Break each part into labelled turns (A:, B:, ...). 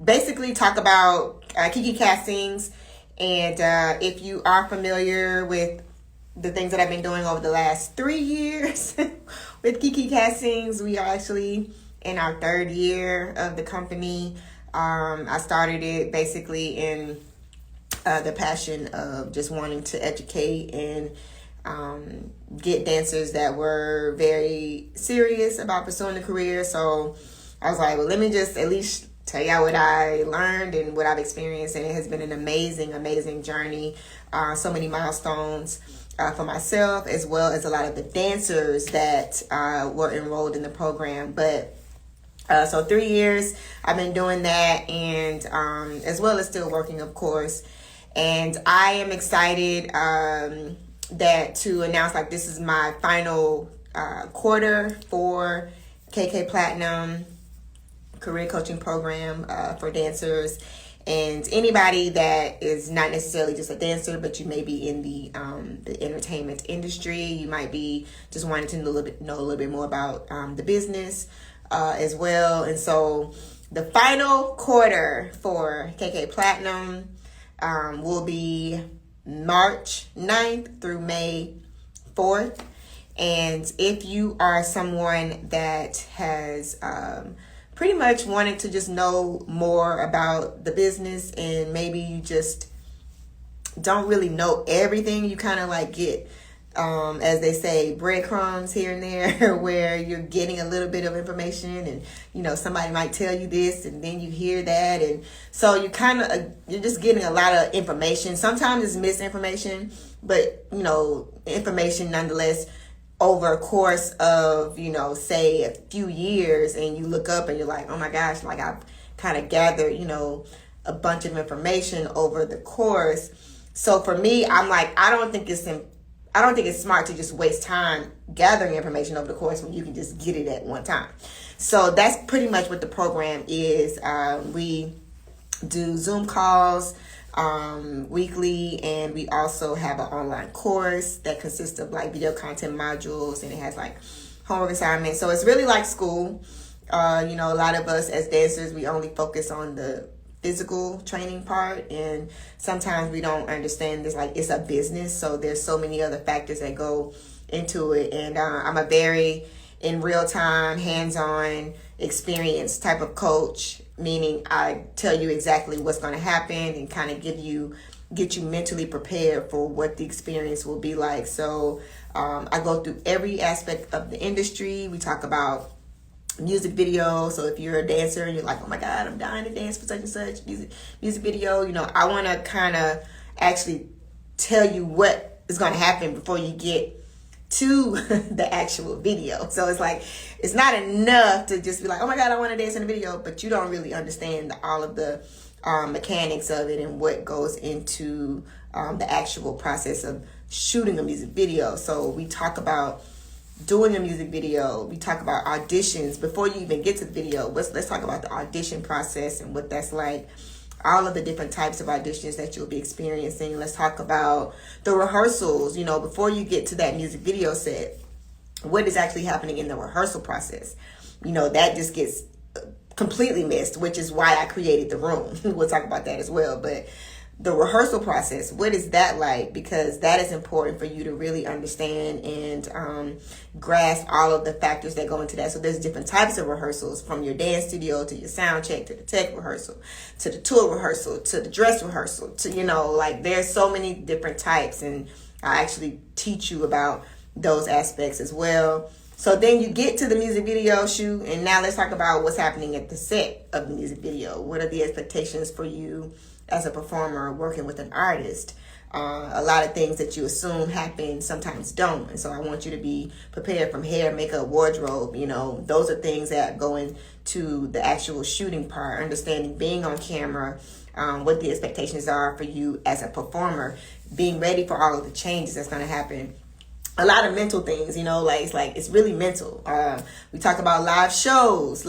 A: basically talk about Kiki Castings. And if you are familiar with the things that I've been doing over the last 3 years with Kiki Castings, we are actually in our 3rd year of the company. I started it basically in the passion of just wanting to educate and get dancers that were very serious about pursuing a career. So I was like, well, let me just at least tell y'all what I learned and what I've experienced. And it has been an amazing, amazing journey. So many milestones for myself, as well as a lot of the dancers that were enrolled in the program. But so 3 years I've been doing that, and as well as still working, of course. And I am excited that to announce, like, this is my final quarter for KK Platinum career coaching program for dancers. And anybody that is not necessarily just a dancer, but you may be in the entertainment industry, you might be just wanting to know a little bit more about the business as well. And so the final quarter for KK Platinum will be March 9th through May 4th. And if you are someone that has pretty much wanted to just know more about the business, and maybe you just don't really know everything, you kind of like get, as they say, breadcrumbs here and there, where you're getting a little bit of information, and somebody might tell you this and then you hear that, and so you kind of you're just getting a lot of information. Sometimes it's misinformation, but information nonetheless, over a course of say a few years, and you look up and you're like, oh my gosh, like I've kind of gathered a bunch of information over the course. So for me, I'm like, I don't think it's smart to just waste time gathering information over the course when you can just get it at one time. So that's pretty much what the program is. We do Zoom calls weekly, and we also have an online course that consists of like video content modules, and it has like homework assignments. So it's really like school. A lot of us as dancers, we only focus on the physical training part, and sometimes we don't understand this, like it's a business, so there's so many other factors that go into it. And I'm a very in real time, hands-on experience type of coach, meaning I tell you exactly what's going to happen and kind of get you mentally prepared for what the experience will be like. So I go through every aspect of the industry. We talk about music video. So if you're a dancer and you're like, oh my God, I'm dying to dance for such and such music video, I want to kind of actually tell you what is going to happen before you get to the actual video. So it's like, it's not enough to just be like, oh my God, I want to dance in a video, but you don't really understand all of the mechanics of it and what goes into the actual process of shooting a music video. So we talk about doing a music video. We talk about auditions before you even get to the video. Let's talk about the audition process and what that's like. All of the different types of auditions that you'll be experiencing. Let's talk about the rehearsals, before you get to that music video set, what is actually happening in the rehearsal process. That just gets completely missed, which is why I created the room. We'll talk about that as well. But the rehearsal process, what is that like? Because that is important for you to really understand and grasp all of the factors that go into that. So there's different types of rehearsals, from your dance studio to your sound check, to the tech rehearsal, to the tour rehearsal, to the dress rehearsal, to, like there's so many different types. And I actually teach you about those aspects as well. So then you get to the music video shoot, and now let's talk about what's happening at the set of the music video. What are the expectations for you as a performer working with an artist? A lot of things that you assume happen sometimes don't. And so I want you to be prepared from hair, makeup, wardrobe. Those are things that go into the actual shooting part, understanding being on camera, what the expectations are for you as a performer, being ready for all of the changes that's going to happen. A lot of mental things, it's really mental. We talk about live shows,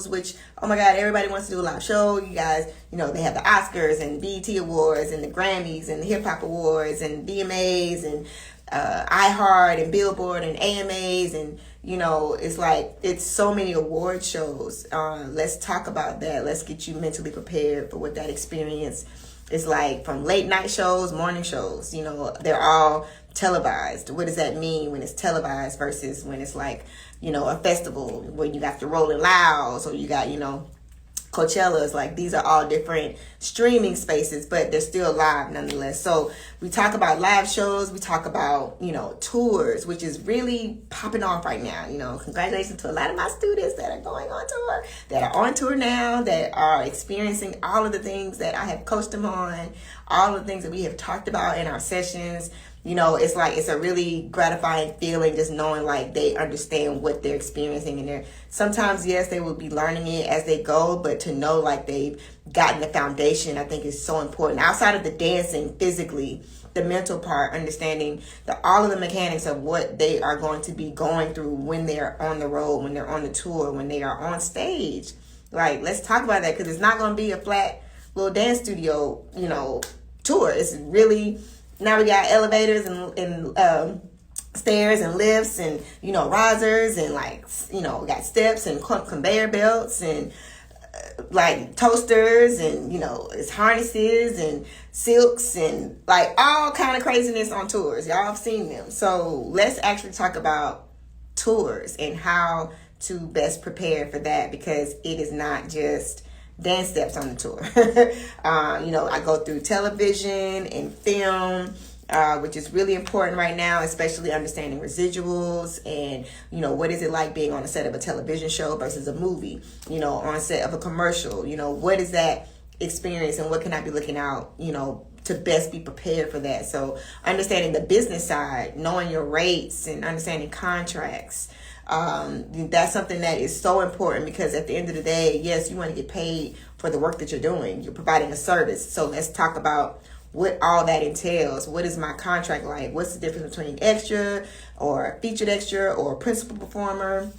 A: which, oh my God, everybody wants to do a live show. You guys, they have the Oscars and BET Awards and the Grammys and the Hip Hop Awards and VMAs and iHeart and Billboard and AMAs, and it's like, it's so many award shows. Let's talk about that. Let's get you mentally prepared for what that experience is like, from late night shows, morning shows. They're all televised. What does that mean when it's televised versus when it's like, a festival where you got the Rolling Louds, or you got, Coachella's? Like, these are all different streaming spaces, but they're still live nonetheless. So we talk about live shows, we talk about, tours, which is really popping off right now. Congratulations to a lot of my students that are going on tour, that are on tour now, that are experiencing all of the things that I have coached them on, all of the things that we have talked about in our sessions. It's like, it's a really gratifying feeling just knowing like they understand what they're experiencing, and sometimes, yes, they will be learning it as they go, but to know like they've gotten the foundation, I think, is so important. Outside of the dancing physically, the mental part, understanding all of the mechanics of what they are going to be going through when they're on the road, when they're on the tour, when they are on stage. Like, let's talk about that, because it's not going to be a flat little dance studio, tour. It's really... Now we got elevators and stairs and lifts and, risers and, like, we got steps and conveyor belts and like toasters and, it's harnesses and silks and like all kind of craziness on tours. Y'all have seen them. So let's actually talk about tours and how to best prepare for that, because it is not just dance steps on the tour. I go through television and film, which is really important right now, especially understanding residuals and, what is it like being on a set of a television show versus a movie, on set of a commercial. What is that experience and what can I be looking out, to best be prepared for that. So understanding the business side, knowing your rates and understanding contracts. That's something that is so important, because at the end of the day, yes, you want to get paid for the work that you're doing. You're providing a service. So let's talk about what all that entails. What is my contract like? What's the difference between extra or featured extra or principal performer?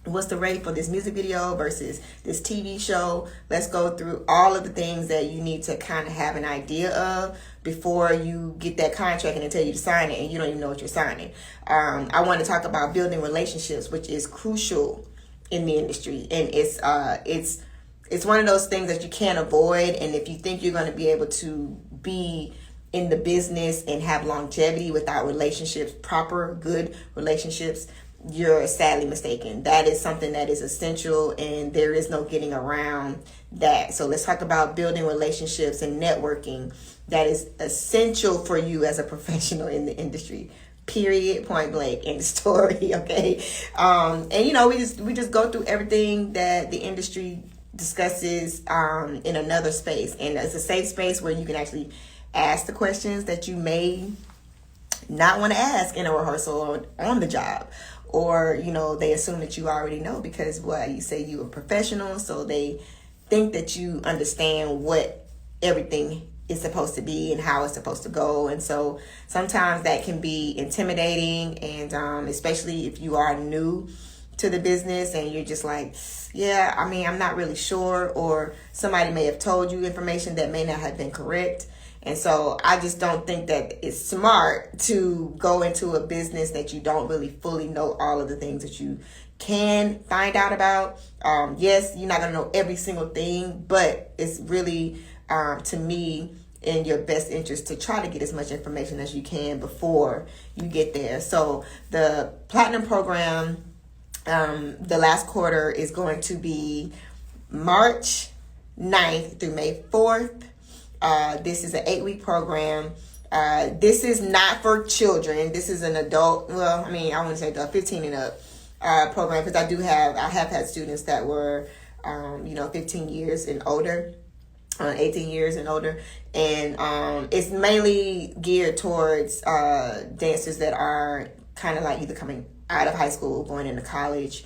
A: What's the rate for this music video versus this TV show? Let's go through all of the things that you need to kind of have an idea of before you get that contract and they tell you to sign it and you don't even know what you're signing. I want to talk about building relationships, which is crucial in the industry. And it's one of those things that you can't avoid. And if you think you're going to be able to be in the business and have longevity without relationships, proper, good relationships, you're sadly mistaken. That is something that is essential, and there is no getting around that. So let's talk about building relationships and networking. That is essential for you as a professional in the industry. Period. Point blank. End story. Okay. And we just go through everything that the industry discusses in another space, and it's a safe space where you can actually ask the questions that you may not want to ask in a rehearsal or on the job. Or, they assume that you already know because, you say you a professional, so they think that you understand what everything is supposed to be and how it's supposed to go. And so sometimes that can be intimidating, and especially if you are new to the business and you're just like, I'm not really sure, or somebody may have told you information that may not have been correct. And so I just don't think that it's smart to go into a business that you don't really fully know all of the things that you can find out about. Yes, you're not going to know every single thing, but it's really, to me, in your best interest to try to get as much information as you can before you get there. So the Platinum program, the last quarter is going to be March 9th through May 4th. This is an 8-week program. This is not for children. This is an adult, I want to say adult, 15 and up program, because I have had students that were, 15 years and older, 18 years and older. And it's mainly geared towards dancers that are kind of like either coming out of high school, going into college.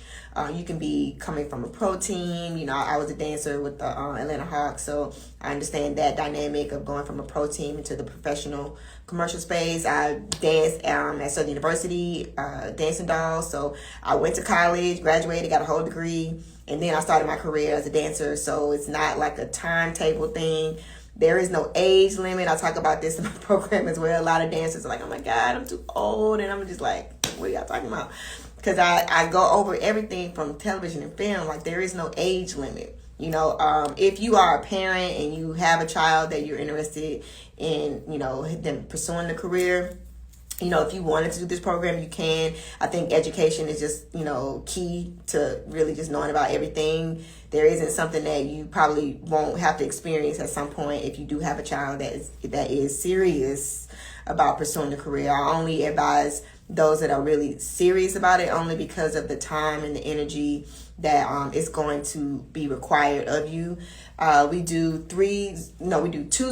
A: You can be coming from a pro team. I was a dancer with the Atlanta Hawks, so I understand that dynamic of going from a pro team into the professional commercial space. I danced at Southern University, dancing dolls. So I went to college, graduated, got a whole degree, and then I started my career as a dancer. So it's not like a timetable thing. There is no age limit. I talk about this in my program as well. A lot of dancers are like, oh my God, I'm too old. And I'm just like, what are y'all talking about? because I go over everything from television and film. Like, there is no age limit. You know, if you are a parent and you have a child that you're interested in, you know, them pursuing the career, you know, if you wanted to do this program, you can. I think education is just, you know, key to really just knowing about everything. There isn't something that you probably won't have to experience at some point if you do have a child that is serious about pursuing the career. I only advise those that are really serious about it, only because of the time and the energy that is going to be required of you. We do 2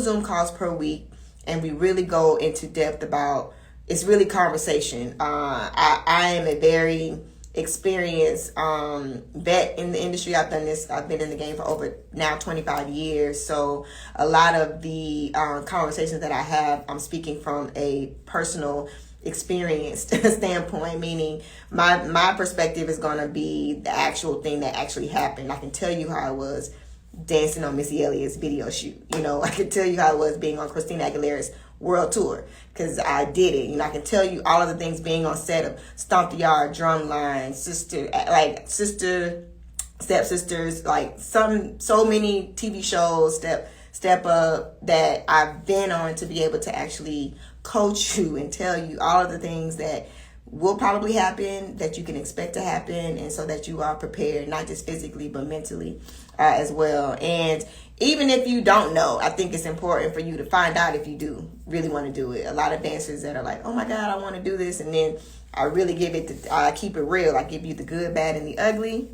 A: Zoom calls per week, and we really go into depth about, it's really conversation. I am a very experienced vet in the industry. I've been in the game for over now 25 years. So a lot of the conversations that I have, I'm speaking from a personal experienced standpoint, meaning my perspective is going to be the actual thing that actually happened. I can tell you how I was dancing on Missy Elliott's video shoot. You know, I can tell you how it was being on Christina Aguilera's world tour, because I did it. You know, I can tell you all of the things being on set of Stomp the Yard, Drumline, Stepsisters, like so many TV shows, Step Up, that I've been on, to be able to actually coach you and tell you all of the things that will probably happen, that you can expect to happen, and so that you are prepared, not just physically but mentally as well. And even if you don't know, I think it's important for you to find out if you do really want to do it. A lot of dancers that are like, oh my God, I want to do this, and then I really keep it real. I give you the good, bad, and the ugly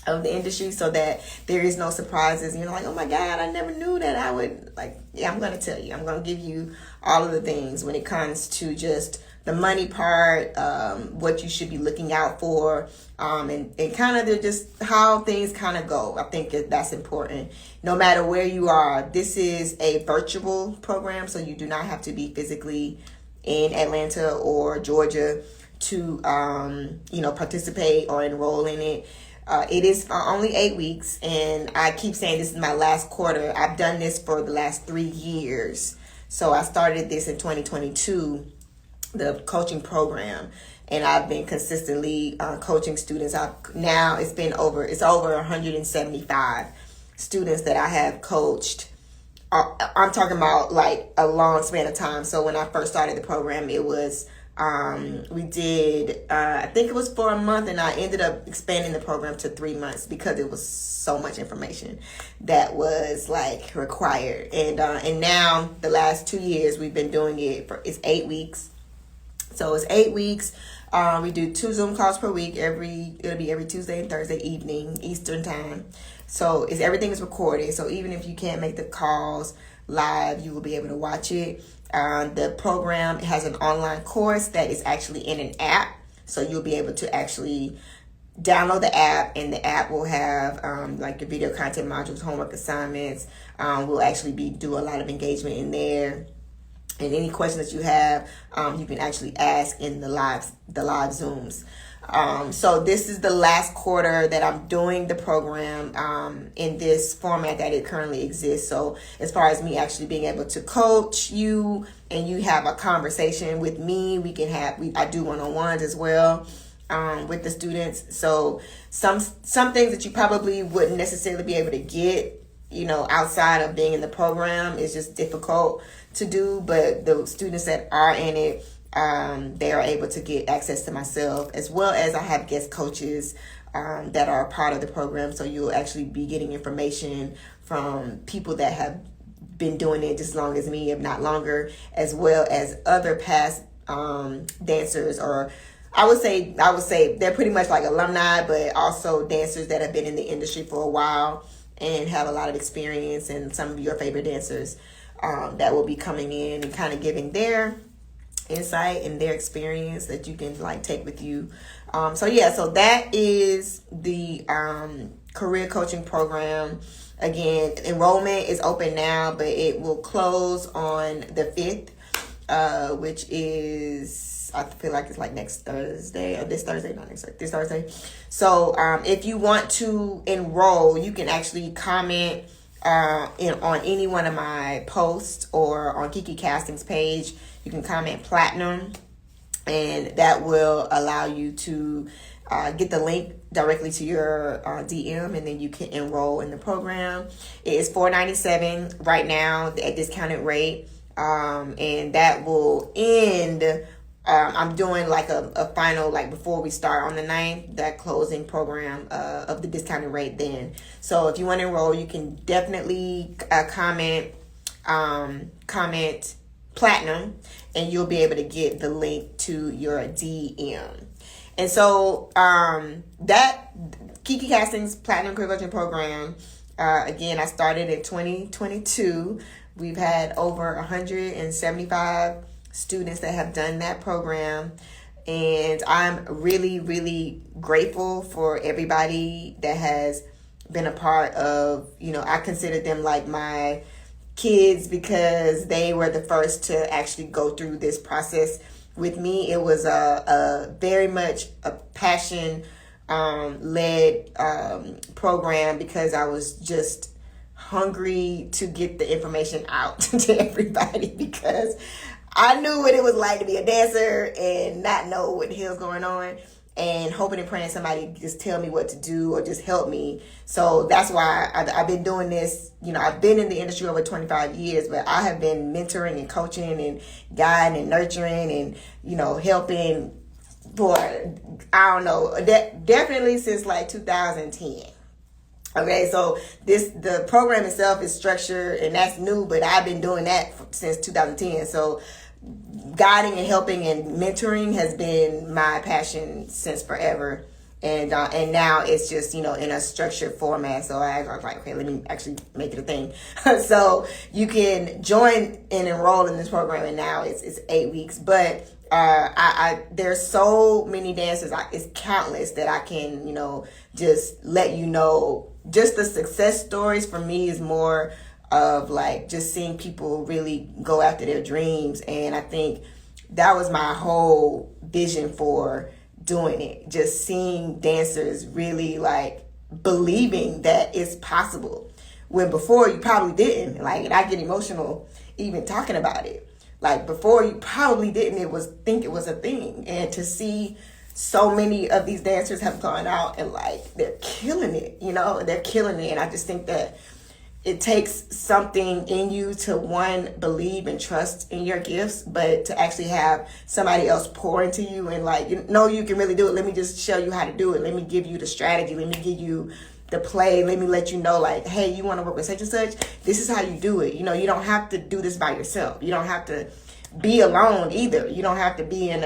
A: of the industry, so that there is no surprises. You're like, oh my God, I never knew that I would, like, yeah, I'm going to tell you. I'm going to give you all of the things when it comes to just the money part, what you should be looking out for, and kind of just how things kind of go. I think that's important. No matter where you are, this is a virtual program, so you do not have to be physically in Atlanta or Georgia to, participate or enroll in it. It is only 8 weeks, and I keep saying this is my last quarter. I've done this for the last 3 years. So I started this in 2022, the coaching program, and I've been consistently coaching students. It's over 175 students that I have coached. I'm talking about like a long span of time. So when I first started the program, it was we did I think it was for a month, and I ended up expanding the program to 3 months because it was so much information that was like required. And now the last 2 years we've been doing it's 8 weeks. So it's 8 weeks. We do 2 Zoom calls per week. It'll be every Tuesday and Thursday evening Eastern time. So everything is recorded. So even if you can't make the calls live, you will be able to watch it. The program has an online course that is actually in an app. So you'll be able to actually download the app, and the app will have like the video content modules, homework assignments. We'll actually do a lot of engagement in there. And any questions that you have, you can actually ask in the live Zooms. So this is the last quarter that I'm doing the program in this format that it currently exists. So as far as me actually being able to coach you and you have a conversation with me, I do one-on-ones as well with the students. So some things that you probably wouldn't necessarily be able to get, outside of being in the program is just difficult to do. But the students that are in it, they are able to get access to myself, as well as I have guest coaches that are a part of the program. So you'll actually be getting information from people that have been doing it just as long as me, if not longer, as well as other past dancers, or I would say they're pretty much like alumni, but also dancers that have been in the industry for a while and have a lot of experience, and some of your favorite dancers that will be coming in and kind of giving their insight and their experience that you can like take with you. So that is the career coaching program. Again, enrollment is open now, but it will close on the 5th, which is, I feel like it's like next Thursday, or this Thursday, not next Thursday, this Thursday. So if you want to enroll, you can actually comment on any one of my posts or on Kiki Casting's page. You can comment platinum, and that will allow you to get the link directly to your DM, and then you can enroll in the program. It is $497 right now at discounted rate, and that will end. I'm doing like a final, like before we start on the 9th, that closing program of the discounted rate then. So if you want to enroll, you can definitely comment platinum, and you'll be able to get the link to your DM. And so that Kiki Castings Platinum Career Coaching Program, again, I started in 2022. We've had over 175 students that have done that program, and I'm really, really grateful for everybody that has been a part of, I consider them like my kids, because they were the first to actually go through this process with me. It was a very much a passion led program, because I was just hungry to get the information out to everybody, because I knew what it was like to be a dancer and not know what the hell's going on, and hoping and praying somebody just tell me what to do or just help me. So that's why I've been doing this. I've been in the industry over 25 years, but I have been mentoring and coaching and guiding and nurturing and, helping for, I don't know, definitely since like 2010. Okay, so the program itself is structured, and that's new, but I've been doing that since 2010. So guiding and helping and mentoring has been my passion since forever. And now it's just, in a structured format. So I was like, okay, let me actually make it a thing. So you can join and enroll in this program, and now it's 8 weeks. But there's so many dancers, it's countless, that I can, just let you know. Just the success stories for me is more of like just seeing people really go after their dreams. And I think that was my whole vision for doing it. Just seeing dancers really like believing that it's possible, when before you probably didn't. Like, and I get emotional even talking about it. Like, before you probably didn't think it was a thing. And to see so many of these dancers have gone out and like they're killing it, they're killing it. And I just think that it takes something in you to, one, believe and trust in your gifts, but to actually have somebody else pour into you and like, you can really do it. Let me just show you how to do it. Let me give you the strategy. Let me give you the play. Let me let you know, like, hey, you want to work with such and such? This is how you do it. You don't have to do this by yourself. You don't have to be alone either. You don't have to be in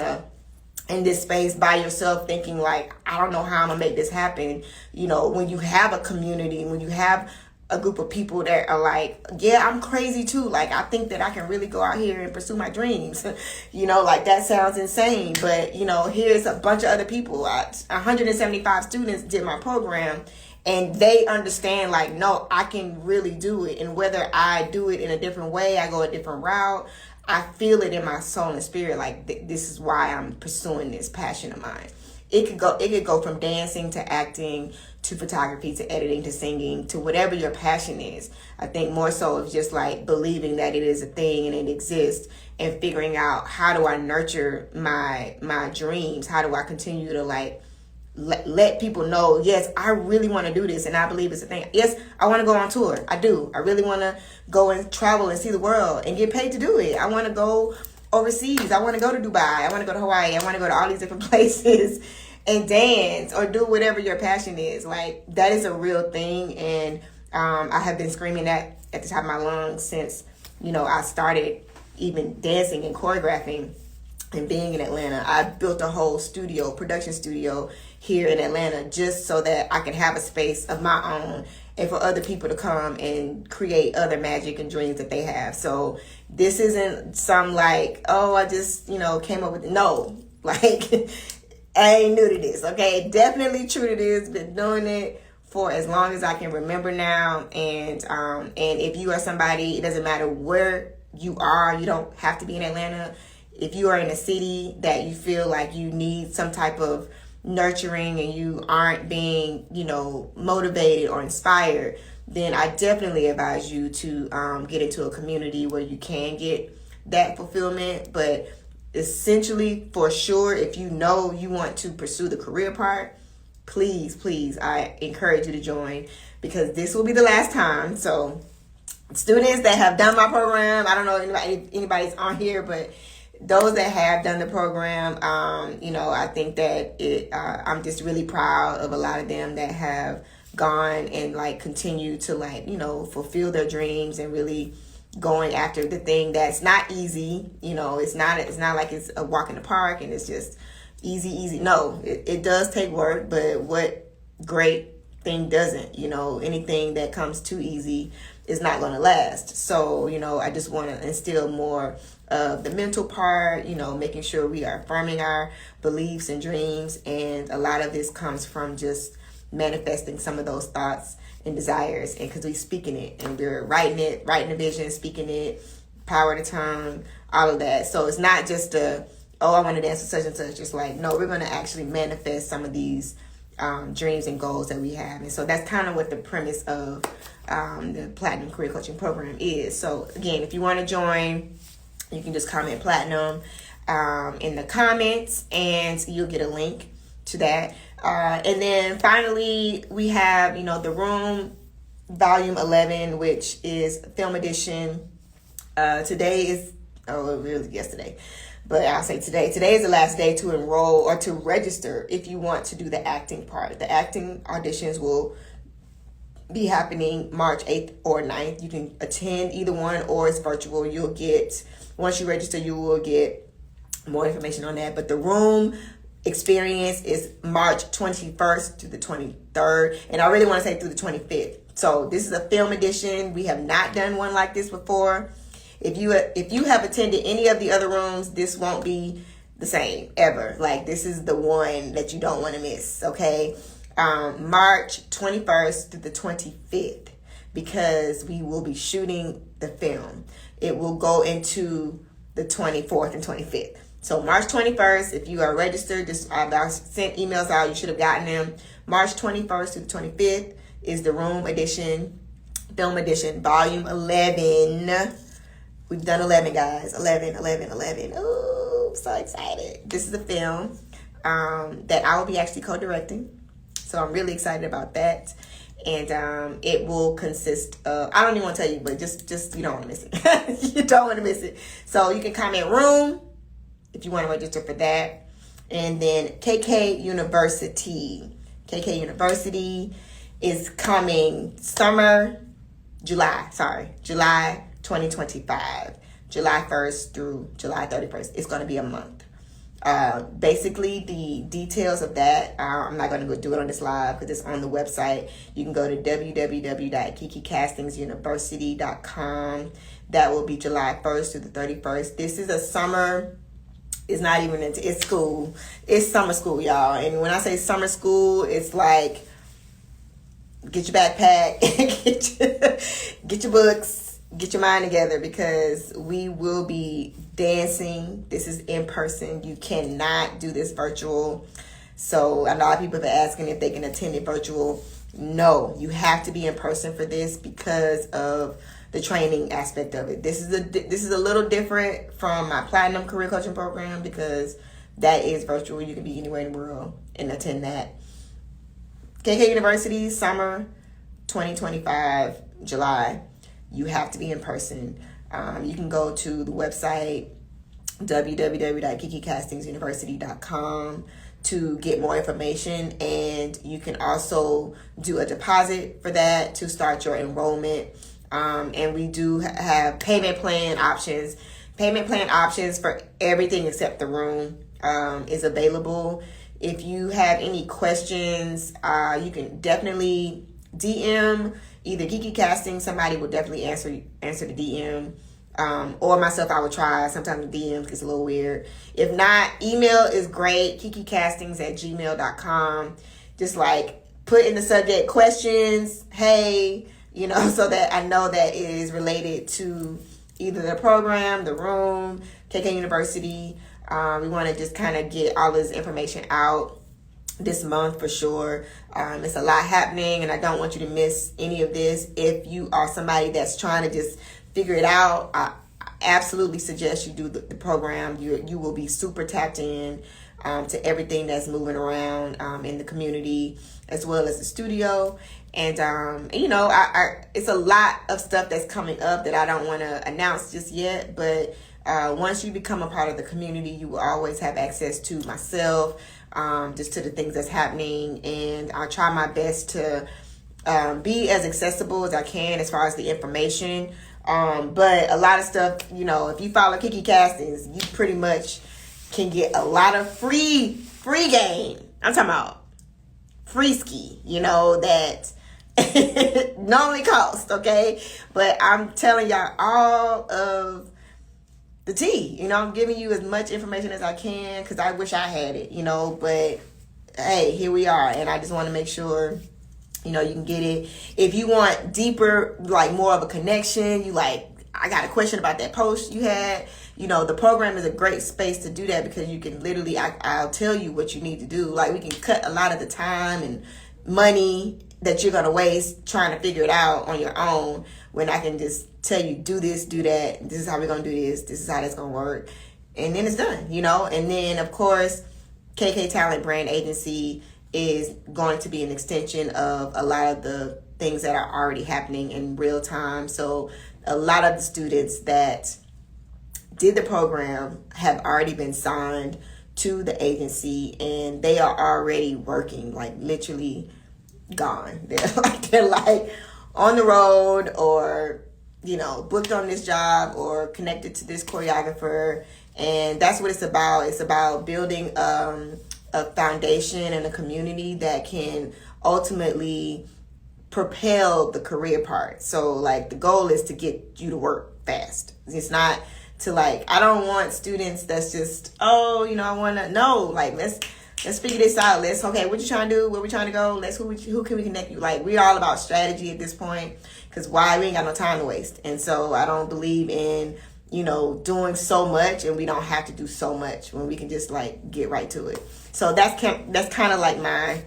A: this space by yourself thinking like, I don't know how I'm gonna make this happen. When you have a community, when you have a group of people that are like, yeah, I'm crazy too. Like, I think that I can really go out here and pursue my dreams. Like, that sounds insane. But, here's a bunch of other people. 175 students did my program, and they understand like, no, I can really do it. And whether I do it in a different way, I go a different route, I feel it in my soul and spirit. Like, this is why I'm pursuing this passion of mine. It could go from dancing to acting to photography to editing to singing to whatever your passion is. I think more so of just like believing that it is a thing and it exists, and figuring out, how do I nurture my dreams? How do I continue to like let people know, yes, I really want to do this, and I believe it's a thing. Yes, I want to go on tour. I do. I really want to go and travel and see the world and get paid to do it. I want to go overseas. I want to go to Dubai. I want to go to Hawaii. I want to go to all these different places and dance or do whatever your passion is. Like, that is a real thing. And I have been screaming that at the top of my lungs since, I started even dancing and choreographing and being in Atlanta. I built a whole production studio here in Atlanta, just so that I can have a space of my own and for other people to come and create other magic and dreams that they have. So this isn't some like, oh, I just, came up with it. No, like, I ain't new to this, okay? Definitely true to this. Been doing it for as long as I can remember now. And if you are somebody, it doesn't matter where you are. You don't have to be in Atlanta. If you are in a city that you feel like you need some type of nurturing and you aren't being, motivated or inspired, then I definitely advise you to get into a community where you can get that fulfillment. But essentially, for sure, if you know you want to pursue the career part, please, I encourage you to join, because this will be the last time. So students that have done my program, I don't know if anybody's on here, but those that have done the program, I think that I'm just really proud of a lot of them that have gone and like continue to fulfill their dreams and really going after the thing that's not easy. It's not like it's a walk in the park and it's just easy. No, it does take work, but what great thing doesn't? Anything that comes too easy is not going to last. So, I just want to instill more of the mental part, making sure we are affirming our beliefs and dreams. And a lot of this comes from just manifesting some of those thoughts and desires. And because we speaking it and we're writing the vision, speaking it, power of the tongue, all of that. So it's not just I want to dance with such and such. It's like, no, we're going to actually manifest some of these dreams and goals that we have. And so that's kind of what the premise of the Platinum Career Coaching Program is. So again, if you want to join, you can just comment Platinum in the comments and you'll get a link to that. And then finally, we have, The Room Volume 11, which is film edition. Today is, really yesterday, but I'll say today. Today is the last day to enroll or to register if you want to do the acting part. The acting auditions will be happening March 8th or 9th. You can attend either one, or it's virtual. Once you register, you will get more information on that. But the room experience is March 21st to the 23rd. And I really want to say through the 25th. So this is a film edition. We have not done one like this before. If you have attended any of the other rooms, this won't be the same ever. Like, this is the one that you don't want to miss, okay? March 21st to the 25th, because we will be shooting the film. It will go into the 24th and 25th. So March 21st, if you are registered, I've sent emails out, you should have gotten them. March 21st to the 25th is the room edition, film edition, volume 11. We've done 11, guys. 11. Ooh, I'm so excited. This is a film that I will be actually co-directing. So I'm really excited about that. And it will consist of, I don't even want to tell you, but just you don't want to miss it. You don't want to miss it. So you can comment room if you want to register for that. And then KK University. KK University is coming July 2025. July 1st through July 31st. It's going to be a month. Basically, the details of that, I'm not going to go do it on this live because it's on the website. You can go to www.kikicastingsuniversity.com. That will be July 1st through the 31st. This is a summer. It's not even it's school. It's summer school, y'all. And when I say summer school, it's like, get your backpack, get your books, get your mind together, because we will be dancing. This is in person. You cannot do this virtual. So a lot of people have been asking if they can attend it virtual. No, you have to be in person for this because of the training aspect of it. This is a little different from my Platinum Career Coaching Program, because that is virtual. You can be anywhere in the world and attend that. KK University, summer 2025, July. You have to be in person. You can go to the website www.kikicastingsuniversity.com to get more information, and you can also do a deposit for that to start your enrollment. And we do have payment plan options. Payment plan options for everything except the room is available. If you have any questions, you can definitely DM either Kiki Casting. Somebody will definitely answer the DM. Or myself, I will try. Sometimes the DM gets a little weird. If not, email is great. kikicastings@gmail.com. Just like put in the subject questions, hey, so that I know that it is related to either the program, the room, KK University. We want to just kind of get all this information out this month for sure. It's a lot happening, and I don't want you to miss any of this. If you are somebody that's trying to just figure it out, absolutely suggest you do the program. You will be super tapped in to everything that's moving around in the community, as well as the studio. And it's a lot of stuff that's coming up that I don't want to announce just yet, but once you become a part of the community, you will always have access to myself, just to the things that's happening. And I'll try my best to be as accessible as I can as far as the information. But a lot of stuff, if you follow Kiki Castings, you pretty much can get a lot of free game. I'm talking about free ski, that normally cost, okay? But I'm telling y'all all of the tea. I'm giving you as much information as I can because I wish I had it, but hey, here we are. And I just want to make sure, you can get it. If you want deeper, like more of a connection, I got a question about that post you had, the program is a great space to do that because you can literally, I'll tell you what you need to do. Like, we can cut a lot of the time and money that you're going to waste trying to figure it out on your own, when I can just tell you, do this, do that. This is how we're going to do this. This is how that's going to work. And then it's done, And then, of course, KK Talent Brand Agency is going to be an extension of a lot of the things that are already happening in real time. So a lot of the students that did the program have already been signed to the agency, and they are already working, like literally gone. They're like on the road, or booked on this job, or connected to this choreographer. And that's what it's about. It's about building a foundation and a community that can ultimately propel the career part. So like, the goal is to get you to work fast. It's not to I don't want students that's just, I want to know, let's figure this out. What you trying to do? Where we trying to go? Who can we connect you? We're all about strategy at this point, because why? We ain't got no time to waste. And so I don't believe in, doing so much, and we don't have to do so much when we can just get right to it. So that's kind of my,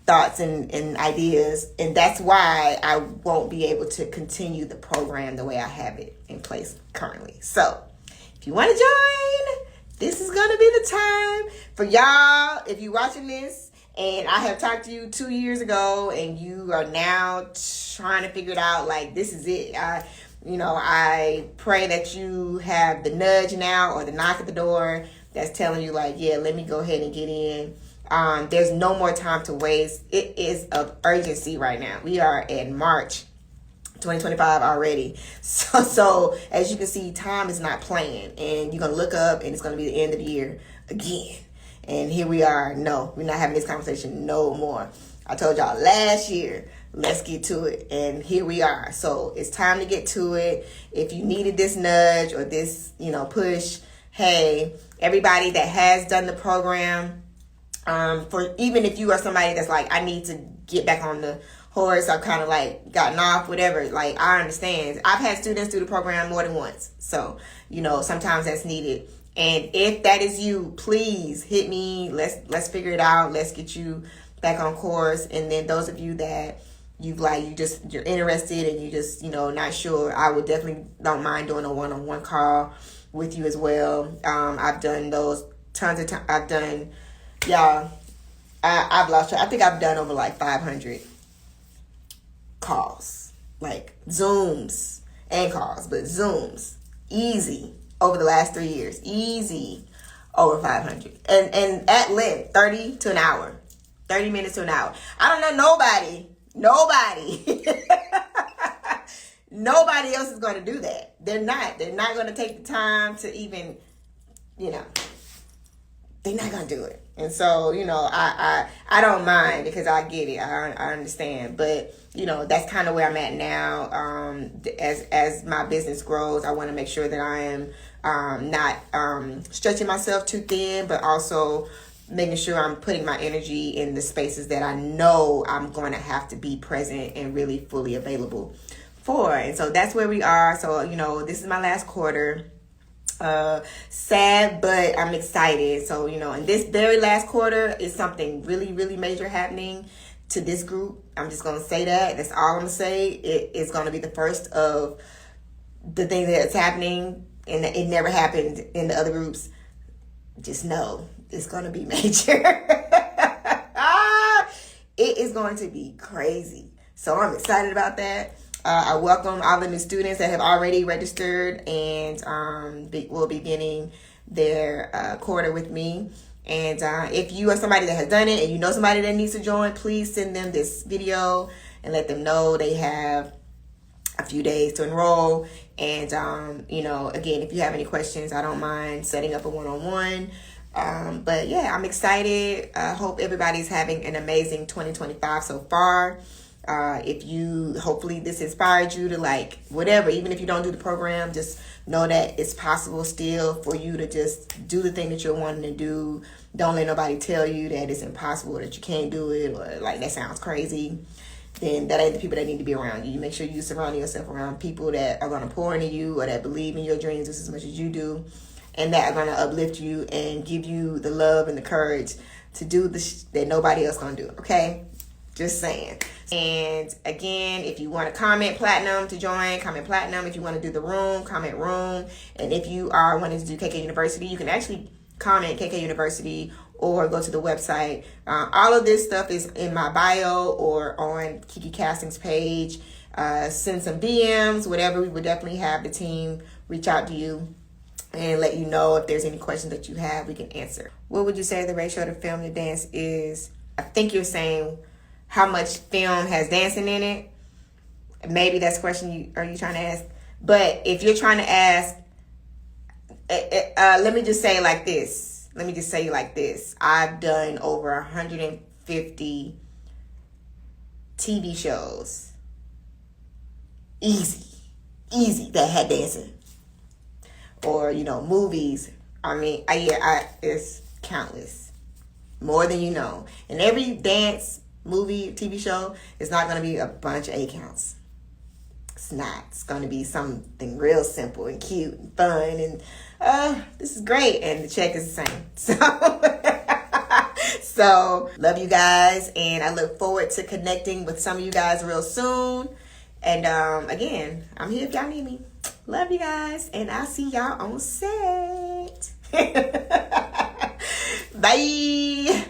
A: thoughts and ideas. And that's why I won't be able to continue the program the way I have it in place currently. So if you want to join, this is going to be the time for y'all. If you're watching this and I have talked to you 2 years ago and you are now trying to figure it out, this is it. I pray that you have the nudge now, or the knock at the door that's telling you yeah, let me go ahead and get in. There's no more time to waste. It is of urgency right now. We are in March 2025 already. So as you can see, time is not playing, and you're going to look up and it's going to be the end of the year again. And here we are. No, we're not having this conversation no more. I told y'all last year, let's get to it. And here we are. So it's time to get to it. If you needed this nudge or this, push, hey, everybody that has done the program, for even if you are somebody that's I need to get back on the horse, I've kind of gotten off, whatever, I understand. I've had students do the program more than once. So, sometimes that's needed. And if that is you, please hit me. Let's figure it out. Let's get you back on course. And then those of you that you're interested and you just, not sure, I would definitely don't mind doing a one-on-one call with you as well. I've done those tons of times. I've done, y'all, I've lost track. I think I've done over 500 calls, Zooms and calls, but Zooms, easy, over the last 3 years, easy, over 500. And at length, 30 to an hour, 30 minutes to an hour. I don't know nobody nobody else is going to do that. They're not going to take the time to even, they're not going to do it. And so, I don't mind, because I get it. I understand. But, that's kind of where I'm at now. As my business grows, I want to make sure that I am not stretching myself too thin, but also making sure I'm putting my energy in the spaces that I know I'm going to have to be present and really fully available for. And so that's where we are. So, this is my last quarter. Sad, but I'm excited. So, in this very last quarter is something really, really major happening to this group. I'm just going to say that. That's all I'm going to say. It is going to be the first of the thing that's happening and it never happened in the other groups, just know it's going to be major. It is going to be crazy. So I'm excited about that. I welcome all the new students that have already registered and will be beginning their quarter with me. And if you are somebody that has done it and you know somebody that needs to join, please send them this video and let them know they have a few days to enroll. And, again, if you have any questions, I don't mind setting up a one-on-one. But yeah, I'm excited. I hope everybody's having an amazing 2025 so far. Hopefully this inspired you to whatever, even if you don't do the program, just know that it's possible still for you to just do the thing that you're wanting to do. Don't let nobody tell you that it's impossible, that you can't do it, or that sounds crazy. Then that ain't the people that need to be around you. You make sure you surround yourself around people that are going to pour into you or that believe in your dreams just as much as you do, and that are going to uplift you and give you the love and the courage to do that nobody else going to do. Okay? Just saying. And again, if you want to comment platinum to join, comment platinum. If you want to do the room, comment room. And if you are wanting to do KK University, you can actually comment KK University or go to the website. All of this stuff is in my bio or on Kiki Casting's page. Send some DMs, whatever. We would definitely have the team reach out to you and let you know if there's any questions that you have, we can answer. What would you say the ratio to film to dance is? I think you're saying how much film has dancing in it. Maybe that's a question are you trying to ask? But if you're trying to ask, let me just say it like this. I've done over 150 TV shows. Easy that had dancing. Or, movies. It's countless. More than you know. And every dance, movie, TV show is not going to be a bunch of 8 counts. It's not. It's going to be something real simple and cute and fun. And this is great. And the check is the same. So love you guys. And I look forward to connecting with some of you guys real soon. And again, I'm here if y'all need me. Love you guys. And I'll see y'all on set. Bye.